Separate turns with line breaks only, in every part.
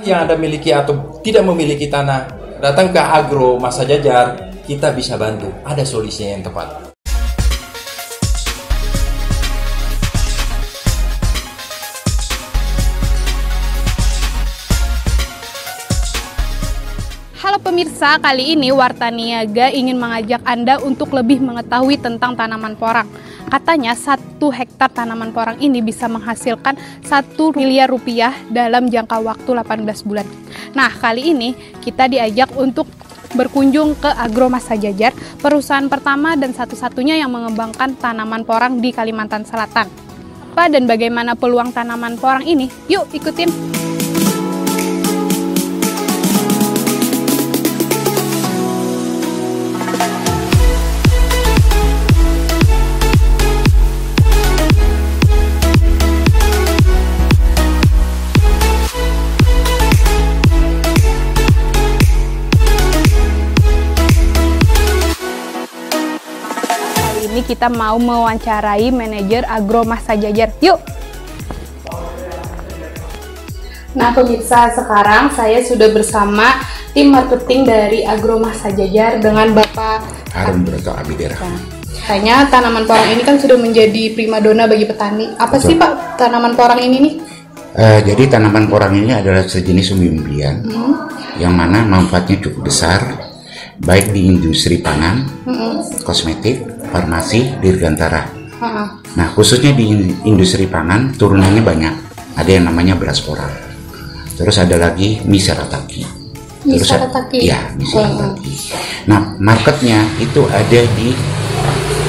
yang Anda miliki atau tidak memiliki tanah, datang ke Agro Masa Jajar, kita bisa bantu. Ada solusinya yang tepat.
Halo pemirsa, kali ini Warta Niaga ingin mengajak Anda untuk lebih mengetahui tentang tanaman porang. Katanya 1 hektar tanaman porang ini bisa menghasilkan 1 miliar rupiah dalam jangka waktu 18 bulan. Nah, kali ini kita diajak untuk berkunjung ke Agro Masa Jajar, perusahaan pertama dan satu-satunya yang mengembangkan tanaman porang di Kalimantan Selatan. Apa dan bagaimana peluang tanaman porang ini? Yuk ikutin! Ini kita mau mewawancarai manajer Agro Masa Jajar. Yuk! Nah pemirsa, sekarang saya sudah bersama tim marketing dari Agro Masa Jajar dengan Bapak
Harun Broto Abidera.
Katanya tanaman porang ini kan sudah menjadi primadona bagi petani. Apa sih Pak tanaman porang ini nih?
Jadi tanaman porang ini adalah sejenis umbi-umbian yang mana manfaatnya cukup besar, baik di industri pangan, kosmetik, farmasi, dirgantara. Nah, khususnya di industri pangan turunannya banyak. Ada yang namanya beras porang. Terus ada lagi misarataki. Ya, misarataki. Nah, marketnya itu ada di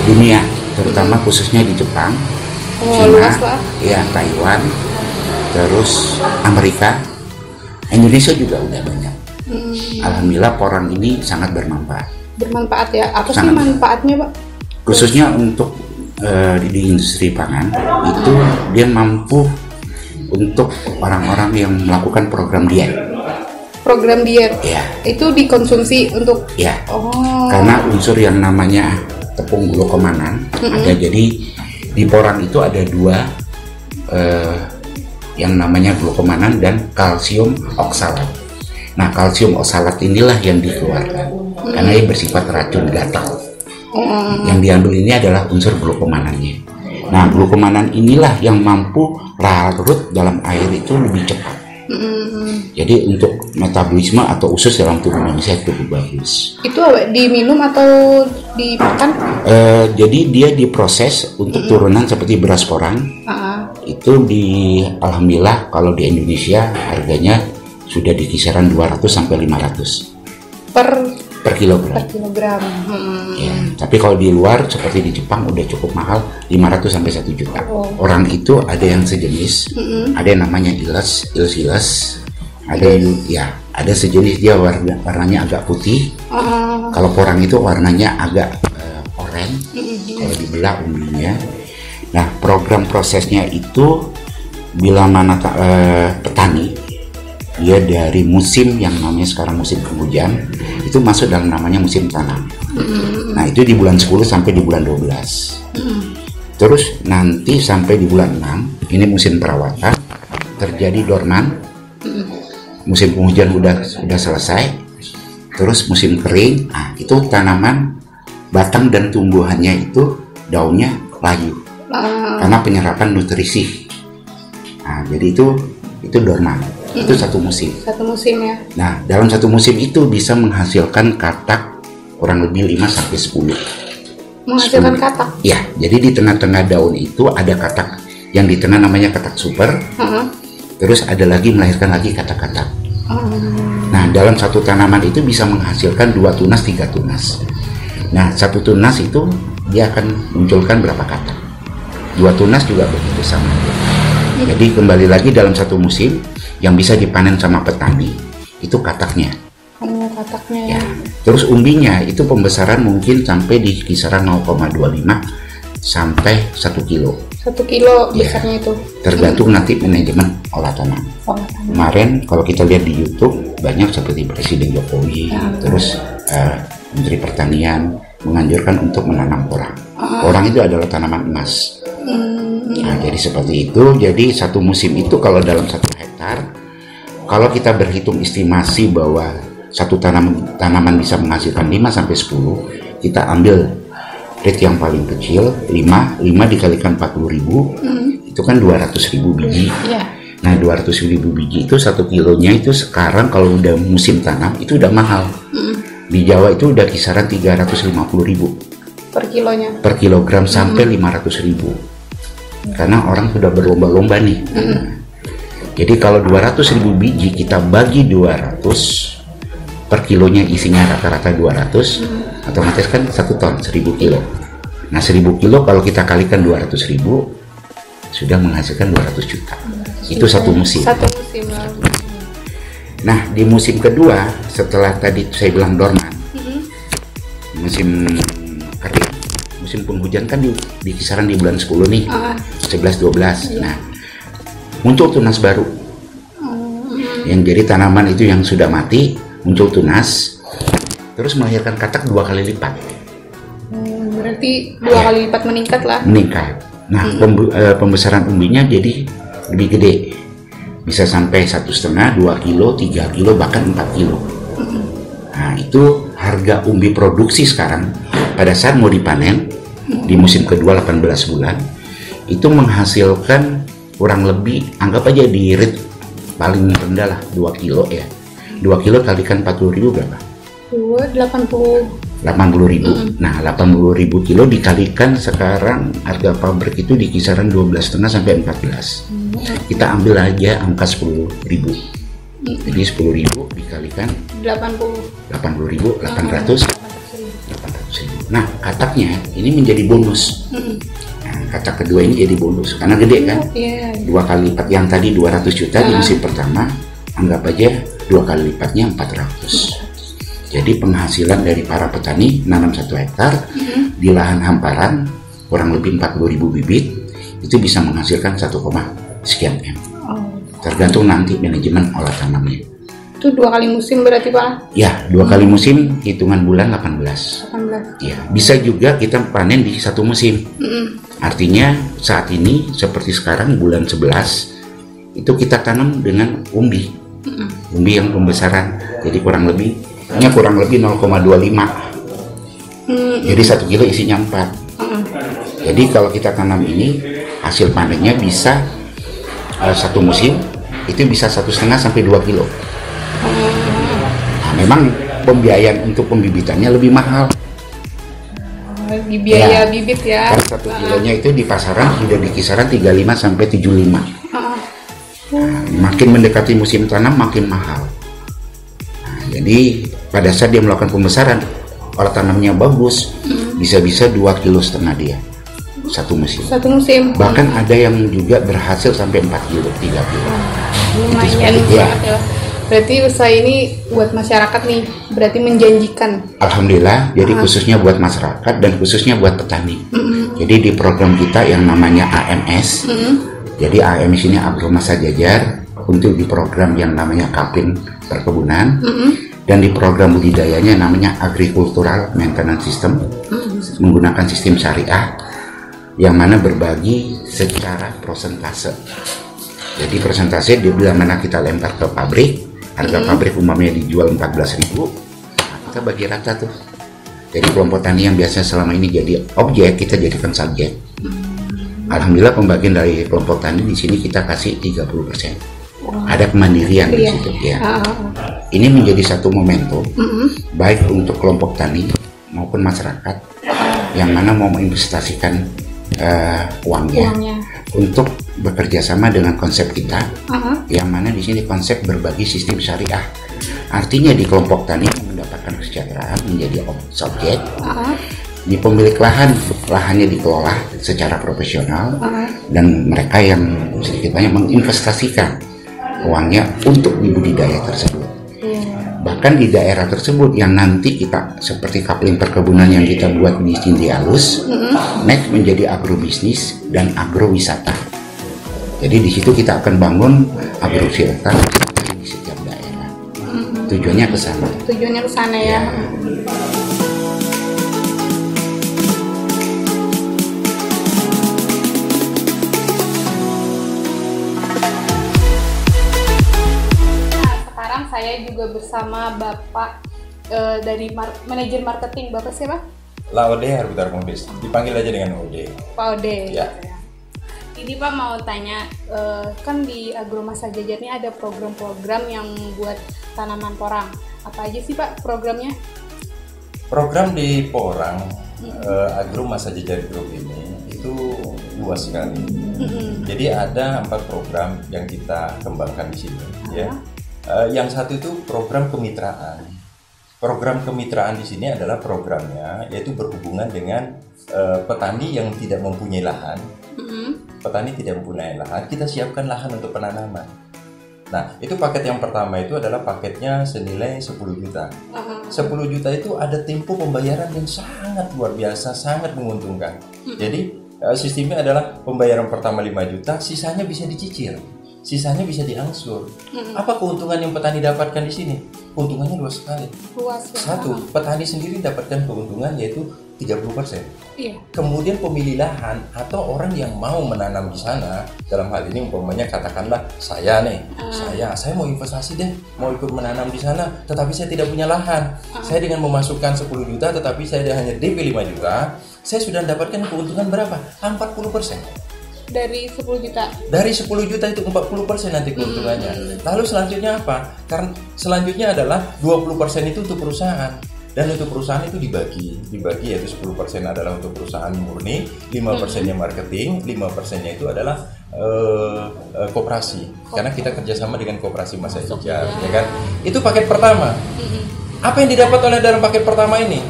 dunia, terutama khususnya di Jepang, Cina, ya Taiwan, terus Amerika, Indonesia juga udah banyak. Alhamdulillah porang ini sangat bermanfaat.
Bermanfaat ya? Apa sih manfaatnya Pak?
Khususnya untuk di industri pangan itu dia mampu untuk orang-orang yang melakukan program diet.
Program diet?
Ya. Itu
dikonsumsi untuk?
Ya. Karena unsur yang namanya tepung glukomanan ada, jadi di porang itu ada 2 yang namanya glukomanan dan kalsium oksalat. Nah, kalsium oksalat inilah yang dikeluarkan karena ia bersifat racun gatal. Yang diambil ini adalah unsur glukomanannya. Nah, glukomanan inilah yang mampu larut dalam air itu lebih cepat. Jadi untuk metabolisme atau usus dalam tubuh manusia cukup bagus.
Itu diminum atau dimakan?
Jadi dia diproses untuk turunan seperti beras porang. Itu alhamdulillah kalau di Indonesia harganya sudah di kisaran 200 sampai 500 per kilogram. Ya, tapi kalau di luar seperti di Jepang udah cukup mahal, 500 sampai 1 juta. Orang itu ada yang sejenis, ada yang namanya iles, ada yang ada sejenis dia warnanya agak putih. Kalau porang itu warnanya agak oranye, kalau dibelah umbinya. Nah, program prosesnya itu bila mana petani dia dari musim yang namanya sekarang musim penghujan itu masuk dalam namanya musim tanam. Nah, itu di bulan 10 sampai di bulan 12. Terus nanti sampai di bulan 6 ini musim perawatan, terjadi dorman. Musim penghujan udah selesai. Terus musim kering. Nah, itu tanaman batang dan tumbuhannya itu daunnya layu. Karena penyerapan nutrisi. Nah, jadi itu dorman. Itu 1 musim.
1 musim ya.
Nah, dalam 1 musim itu bisa menghasilkan katak kurang lebih 5 sampai 10.
Menghasilkan katak?
Ya, jadi di tengah-tengah daun itu ada katak. Yang di tengah namanya katak super. Terus ada lagi melahirkan lagi katak-katak. Nah, dalam 1 tanaman itu bisa menghasilkan 2 tunas, 3 tunas. Nah, 1 tunas itu dia akan munculkan berapa katak. 2 tunas juga begitu sama. Jadi kembali lagi dalam 1 musim yang bisa dipanen sama petani itu kataknya.
Kataknya
ya. Terus umbinya itu pembesaran mungkin sampai di kisaran 0,25 sampai 1 kilo.
1 kilo besarnya itu.
Tergantung nanti manajemen olah tanam. Kemarin kalau kita lihat di YouTube banyak seperti Presiden Jokowi, terus Menteri Pertanian menganjurkan untuk menanam porang. Porang itu adalah tanaman emas. Nah, jadi seperti itu. Jadi 1 musim itu kalau dalam 1 hektar kalau kita berhitung estimasi bahwa satu tanaman bisa menghasilkan 5 sampai 10, kita ambil rate yang paling kecil 5 dikalikan 40.000, itu kan 200.000 biji. Nah 200.000 biji itu 1 kilonya itu sekarang kalau udah musim tanam itu udah mahal. Di Jawa itu udah kisaran 350.000
per kilonya,
per kilogram sampai 500.000, karena orang sudah berlomba-lomba nih. Jadi kalau 200.000 biji kita bagi 200, per kilonya isinya rata-rata 200, otomatis kan 1 ton 1.000 kilo. Nah 1.000 kilo kalau kita kalikan 200.000 sudah menghasilkan 200 juta. Itu satu musim. Nah di musim kedua setelah tadi saya bilang dorman, musim kering, musim penghujan kan di kisaran di bulan 10 nih, 11-12. Nah muncul tunas baru, yang jadi tanaman itu yang sudah mati muncul tunas, terus melahirkan katak 2 kali lipat.
Berarti 2 kali lipat meningkat lah.
Meningkat. Nah pembesaran umbinya jadi lebih gede, bisa sampai 1,5, 2 kilo, 3 kilo, bahkan 4 kilo. Nah itu harga umbi produksi sekarang pada saat mau dipanen di musim kedua 18 bulan itu menghasilkan kurang lebih, anggap aja di rate paling rendah lah 2 kilo ya. 2 kilo kalikan 40.000 berapa? 80.000. Nah 80.000 kilo dikalikan sekarang harga pabrik itu di kisaran 12,5 sampai 14. Kita ambil aja angka 10.000. Jadi 10.000 dikalikan 80.000, 800.000. Nah kataknya ini menjadi bonus. Nah, katak kedua ini jadi bonus karena gede kan? 2 kali lipat yang tadi 200 juta di musim pertama, anggap aja 2 kali lipatnya 400. Jadi penghasilan dari para petani nanam 1 hektar di lahan hamparan kurang lebih 40.000 bibit itu bisa menghasilkan 1, sekian M. Tergantung nanti manajemen olah tanamnya.
Itu 2 kali musim berarti Pak?
Ya 2 kali musim, hitungan bulan 18. Ya bisa juga kita panen di 1 musim. Artinya saat ini seperti sekarang bulan 11 itu kita tanam dengan umbi yang pembesaran, jadi kurang lebih 0,25. Jadi 1 kilo isinya 4. Jadi kalau kita tanam ini hasil panennya bisa 1 musim itu bisa 1,5 sampai 2 kilo. Nah, memang pembiayaan untuk pembibitannya lebih mahal.
Biaya bibit ya.
Karena 1 kilonya itu di pasaran sudah di kisaran 35 sampai 75. Nah, makin mendekati musim tanam makin mahal. Nah, jadi pada saat dia melakukan pembesaran, olah tanamnya bagus, bisa-bisa 2,5 kilo dia 1 musim. Bahkan ada yang juga berhasil sampai 4 kilo, 3 kilo.
Lumayan ya. Berarti usaha ini buat masyarakat nih, berarti menjanjikan.
Alhamdulillah, jadi khususnya buat masyarakat dan khususnya buat petani. Jadi di program kita yang namanya AMS, jadi AMS ini Agro Masa Jajar, untuk di program yang namanya Kapin Perkebunan, dan di program budidayanya namanya Agricultural Maintenance System, menggunakan sistem syariah, yang mana berbagi secara persentase. Jadi persentase di bila mana kita lempar ke pabrik, harga pabrik umumnya dijual 14.000, nah kita bagi rata tuh. Jadi kelompok tani yang biasanya selama ini jadi objek, kita jadikan subjek. Alhamdulillah pembagian dari kelompok tani di sini kita kasih 30%. Ada kemandirian di situ ya. Ini menjadi satu momentum baik untuk kelompok tani maupun masyarakat yang mana mau menginvestasikan uangnya untuk bekerja sama dengan konsep kita, yang mana di sini konsep berbagi sistem syariah. Artinya di kelompok tani mendapatkan kesejahteraan menjadi subjek, di pemilik lahannya dikelola secara profesional, dan mereka yang sedikit banyak menginvestasikan uangnya untuk di budidaya tersebut. Bahkan di daerah tersebut yang nanti kita seperti kapling perkebunan yang kita buat di Cindi Alus, next menjadi agrobisnis dan agrowisata. Jadi di situ kita akan bangun agrowisata di setiap daerah. Tujuannya ke sana.
Tujuannya ke sana ya. sekarang saya juga bersama Bapak dari manajer marketing. Bapak siapa?
Laode Harbutar Modis. Dipanggil aja dengan Ode.
Pak Ode.
Ya.
Ini Pak mau tanya, kan di Agro Masa Jajar ini ada program-program yang buat tanaman porang. Apa aja sih Pak programnya?
Program di Porang Agro Masa Jajar Group ini itu luas sekali. Jadi ada 4 program yang kita kembangkan di sini. Ya. Yang satu itu program kemitraan. Program kemitraan di sini adalah programnya yaitu berhubungan dengan petani yang tidak mempunyai lahan. Petani tidak mempunyai lahan, kita siapkan lahan untuk penanaman. Nah, itu paket yang pertama itu adalah paketnya senilai 10 juta. 10 juta itu ada tempo pembayaran yang sangat luar biasa, sangat menguntungkan. Jadi sistemnya adalah pembayaran pertama 5 juta, sisanya bisa dicicil. Sisanya bisa diangsur. Apa keuntungan yang petani dapatkan di sini? Keuntungannya luas sekali. Satu, petani sendiri dapatkan keuntungan yaitu 30%.
Iya.
Kemudian pemilik lahan atau orang yang mau menanam di sana, dalam hal ini umpamanya katakanlah saya nih, saya mau investasi deh, mau ikut menanam di sana, tetapi saya tidak punya lahan. Saya dengan memasukkan 10 juta, tetapi saya hanya DP 5 juta, saya sudah mendapatkan keuntungan berapa? 40%.
Dari 10 juta? Dari 10
juta itu 40% nanti keuntungannya. Lalu selanjutnya apa? Karena selanjutnya adalah 20% itu untuk perusahaan. Dan untuk perusahaan itu dibagi yaitu 10% adalah untuk perusahaan murni, 5%-nya marketing, 5%-nya itu adalah koperasi. Karena kita kerjasama dengan koperasi Masa Jajar, ya kan? Itu paket pertama. Apa yang didapat oleh dalam paket pertama ini?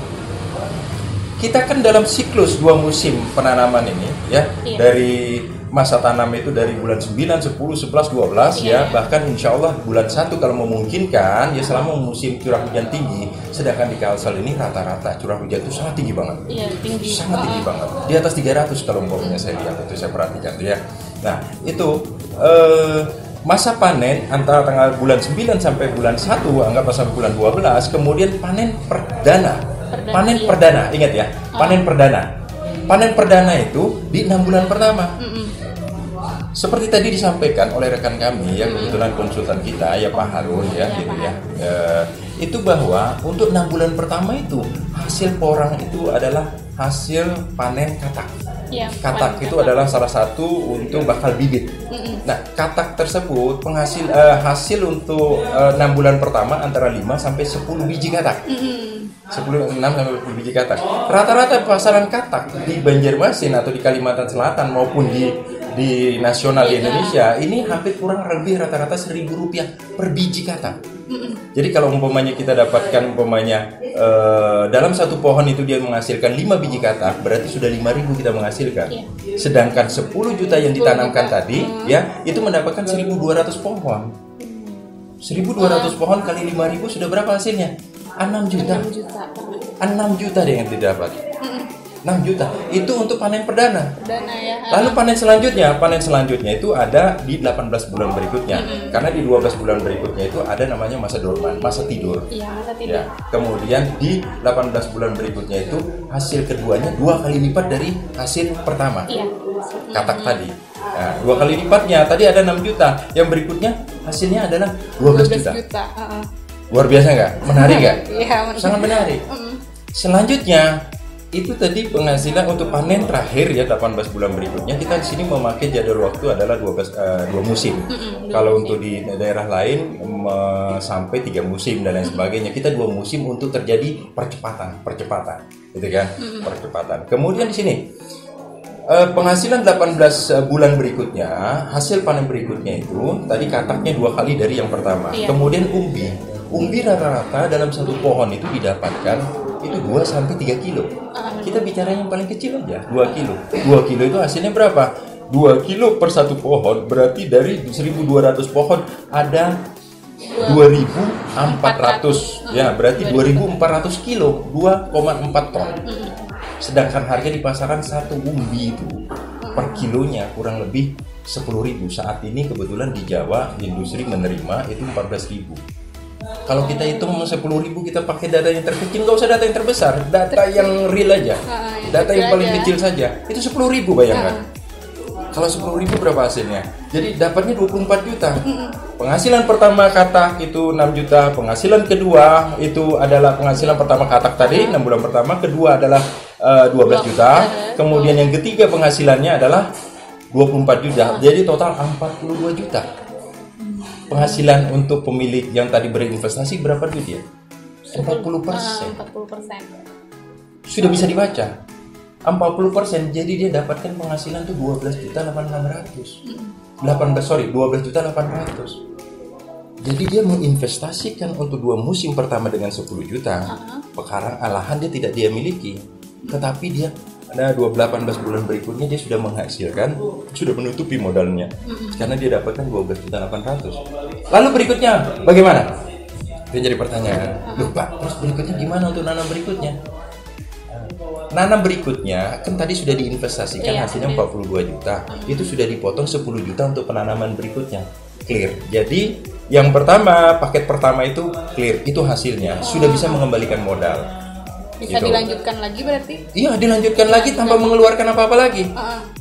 Kita kan dalam siklus 2 musim penanaman ini, ya, dari masa tanam itu dari bulan 9, 10, 11, 12 ya, bahkan insya Allah bulan 1 kalau memungkinkan ya selama musim curah hujan tinggi. Sedangkan di Kalsel ini rata-rata curah hujan itu sangat tinggi banget.
Iya, tinggi.
Sangat tinggi banget. Di atas 300 kalau umpamanya saya lihat itu saya perhatikan ya. Nah, itu masa panen antara tanggal bulan 9 sampai bulan 1, anggap sampai bulan 12, kemudian panen perdana. Panen perdana, ingat ya, panen perdana. Panen perdana itu di 6 bulan pertama. Seperti tadi disampaikan oleh rekan kami ya, kebetulan konsultan kita ya Pak Harun ya, gitu ya. Itu bahwa untuk 6 bulan pertama itu hasil porang itu adalah hasil panen katak. Katak itu adalah salah satu untuk bakal bibit. Nah, katak tersebut hasil untuk 6 bulan pertama antara 5 sampai 10 biji katak. 6 sampai 10 biji katak. Rata-rata pasaran katak di Banjarmasin atau di Kalimantan Selatan maupun di nasional di Indonesia ini hampir kurang lebih rata-rata Rp1.000 per biji katak. Jadi kalau umpamanya kita dapatkan dalam satu pohon itu dia menghasilkan 5 biji katak, berarti sudah 5.000 kita menghasilkan. Sedangkan 10 juta yang ditanamkan tadi ya itu mendapatkan 1.200 pohon. 1.200 pohon kali 5.000 sudah berapa hasilnya? 6 juta. 6 juta deh yang didapat. 6 juta. Itu untuk panen perdana. Lalu panen selanjutnya itu ada di 18 bulan berikutnya. Karena di 12 bulan berikutnya itu ada namanya masa dorman, masa tidur.
Masa tidur.
Ya. Kemudian di 18 bulan berikutnya itu hasil keduanya 2 kali lipat dari hasil pertama. Katak tadi. Nah, 2 kali lipatnya tadi ada 6 juta. Yang berikutnya hasilnya adalah 12 juta. Luar biasa nggak? Menarik nggak? Sangat menarik. Selanjutnya itu tadi penghasilan untuk panen terakhir ya 18 bulan berikutnya kita di sini memakai jadwal waktu adalah 2 musim. Kalau untuk di daerah lain sampai 3 musim dan lain sebagainya. Kita 2 musim untuk terjadi percepatan, gitu kan? Percepatan. Kemudian di sini penghasilan 18 bulan berikutnya, hasil panen berikutnya itu tadi kataknya 2 kali dari yang pertama. Kemudian umbi rata-rata dalam satu pohon itu didapatkan itu 2 sampai 3 kilo. Kita bicara yang paling kecil aja, 2 kilo. 2 kilo itu hasilnya berapa? 2 kilo per satu pohon, berarti dari 1.200 pohon ada 2.400. Ya, berarti 2.400 kilo, 2,4 ton. Sedangkan harga di pasaran satu umbi itu per kilonya kurang lebih 10.000. Saat ini kebetulan di Jawa industri menerima itu 14.000. Kalau kita hitung 10.000 kita pakai data yang terkecil, nggak usah data yang terbesar, data yang real aja, data yang paling kecil saja, itu 10.000 bayangkan. Kalau 10.000 berapa hasilnya? Jadi dapatnya 24 juta. Penghasilan pertama katak itu 6 juta. Penghasilan kedua itu adalah penghasilan pertama katak tadi 6 bulan pertama. Kedua adalah 12 juta. Kemudian yang ketiga penghasilannya adalah 24 juta. Jadi total 42 juta. Penghasilan untuk pemilik yang tadi berinvestasi berapa duit ya? 40%.
40%.
Sudah bisa dibaca. 40%, jadi dia dapatkan penghasilan tuh 12.800. Jadi dia menginvestasikan untuk 2 musim pertama dengan 10 juta. Sekarang lahan dia tidak dia miliki, tetapi dia ada 18 bulan berikutnya dia sudah menghasilkan, sudah menutupi modalnya. Karena dia dapatkan 12.800. Lalu berikutnya bagaimana? Itu jadi pertanyaan. Loh Pak, terus berikutnya gimana untuk nanam berikutnya? Nanam berikutnya kan tadi sudah diinvestasikan hasilnya 42 juta. Itu sudah dipotong 10 juta untuk penanaman berikutnya. Clear. Jadi yang pertama, paket pertama itu clear, itu hasilnya. Sudah bisa mengembalikan modal.
Bisa gitu. Dilanjutkan lagi berarti?
Iya, dilanjutkan lagi tanpa mengeluarkan apa-apa lagi.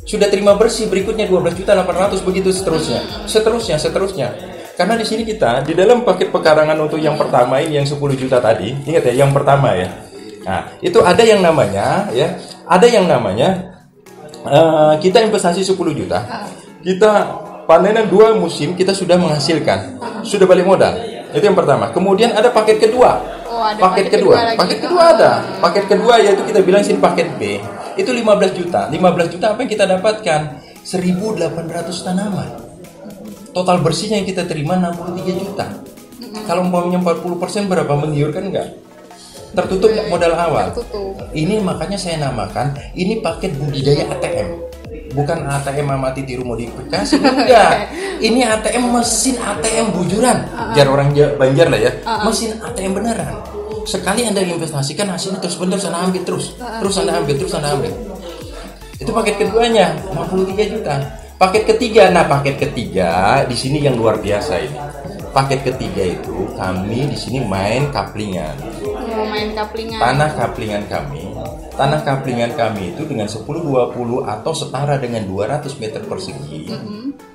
Sudah terima bersih, berikutnya 12.800 begitu seterusnya. Seterusnya. Karena di sini kita di dalam paket pekarangan untuk yang pertama ini yang 10 juta tadi, ingat ya, yang pertama ya. Nah, itu ada yang namanya kita investasi 10 juta. Kita panenan 2 musim kita sudah menghasilkan. Sudah balik modal. Itu yang pertama. Kemudian ada paket kedua. Paket kedua ada. Paket kedua yaitu kita bilang sini paket B. Itu 15 juta. 15 juta apa yang kita dapatkan? 1.800 tanaman. Total bersihnya yang kita terima 63 juta. Kalau umpamanya 40% berapa, menggiurkan enggak? Tertutup modal awal. Ini makanya saya namakan ini paket budidaya ATM. Bukan ATM amati tiru modifikasi, enggak. Ini ATM, mesin ATM bujuran. Biar orang Banjar lah ya. Mesin ATM beneran. Sekali Anda investasikan hasilnya terus Anda ambil terus Anda ambil. Itu paket keduanya 63 juta. Paket ketiga di sini yang luar biasa ini. Paket ketiga itu kami di sini main kaplingan. Tanah kaplingan kami itu dengan 10-20 atau setara dengan 200 meter persegi.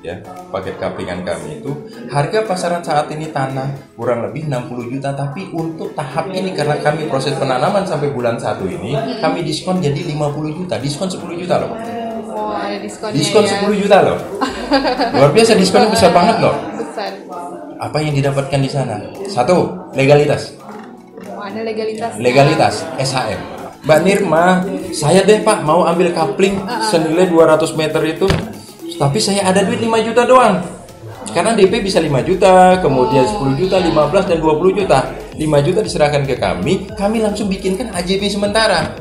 Ya, paket kaplingan kami itu harga pasaran saat ini tanah kurang lebih 60 juta, tapi untuk tahap ini karena kami proses penanaman sampai bulan 1 ini kami diskon jadi 50 juta, diskon 10 juta loh.
Ada diskonnya.
Diskon 10 juta loh. Luar biasa, diskonnya besar banget loh.
Besar.
Apa yang didapatkan di sana? 1, legalitas.
Ada legalitas.
Legalitas SHM. Mbak Nirma, saya deh Pak mau ambil kapling senilai 200 meter itu, tapi saya ada duit 5 juta doang. Karena DP bisa 5 juta, kemudian 10 juta, 15 dan 20 juta. 5 juta diserahkan ke kami langsung bikinkan AJB sementara.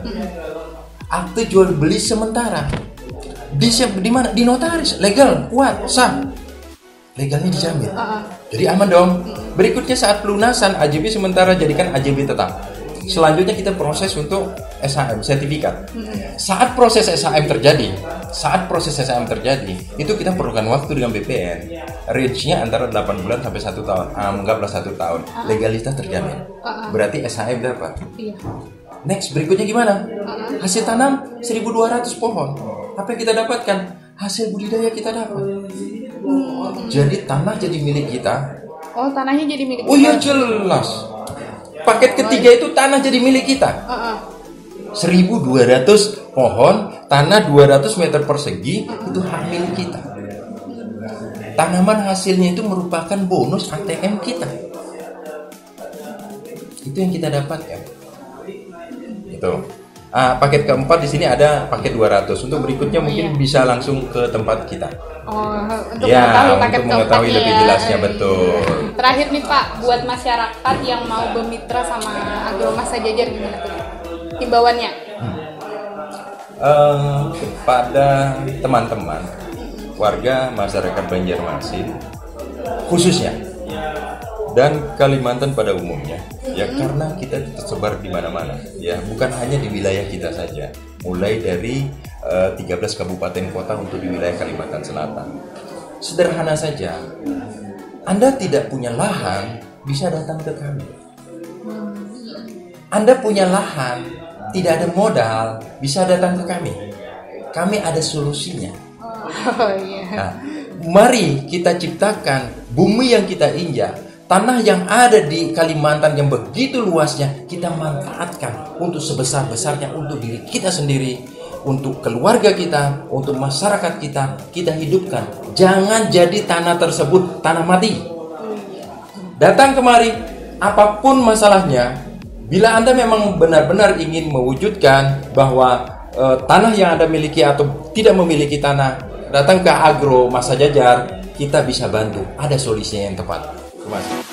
Akte jual beli sementara. Di mana? Di notaris, legal, kuat, sah. Legalnya dijamin. Jadi aman dong. Berikutnya saat pelunasan AJB sementara jadikan AJB tetap. Selanjutnya kita proses untuk SHM, sertifikat. Saat proses SHM terjadi, itu kita perlukan waktu dengan BPN. Range-nya antara 8 bulan sampai 1 tahun. Anggaplah 1 tahun. Legalitas terjamin. Berarti SHM dapat. Next, berikutnya gimana? Hasil tanam 1.200 pohon. Apa yang kita dapatkan? Hasil budidaya kita dapat. Jadi tanah jadi milik kita.
Oh, tanahnya jadi milik kita.
Oh iya, jelas. Paket ketiga itu tanah jadi milik kita. 1.200 pohon, tanah 200 meter persegi, itu hak milik kita. Tanaman hasilnya itu merupakan bonus ATM kita. Itu yang kita dapatkan. Itu. Paket keempat di sini ada paket 200. Untuk berikutnya mungkin bisa langsung ke tempat kita.
Untuk
mengetahui lebih jelasnya, betul.
Terakhir nih Pak, buat masyarakat yang mau bermitra sama Agromas Sejajar gimana tuh himbauannya?
Kepada teman-teman warga masyarakat Banjarmasin khususnya dan Kalimantan pada umumnya, ya karena kita tersebar di mana-mana, ya bukan hanya di wilayah kita saja, mulai dari 13 kabupaten kota untuk di wilayah Kalimantan Selatan. Sederhana saja, Anda tidak punya lahan, bisa datang ke kami. Anda punya lahan, tidak ada modal, bisa datang ke kami. Kami ada solusinya.
Oh, iya.
Nah, mari kita ciptakan bumi yang kita injak, tanah yang ada di Kalimantan yang begitu luasnya, kita manfaatkan untuk sebesar-besarnya untuk diri kita sendiri, untuk keluarga kita, untuk masyarakat kita hidupkan. Jangan jadi tanah tersebut tanah mati. Datang kemari, apapun masalahnya, bila Anda memang benar-benar ingin mewujudkan bahwa tanah yang Anda miliki atau tidak memiliki tanah, datang ke Agro Masa Jajar, kita bisa bantu. Ada solusinya yang tepat. Terima kasih.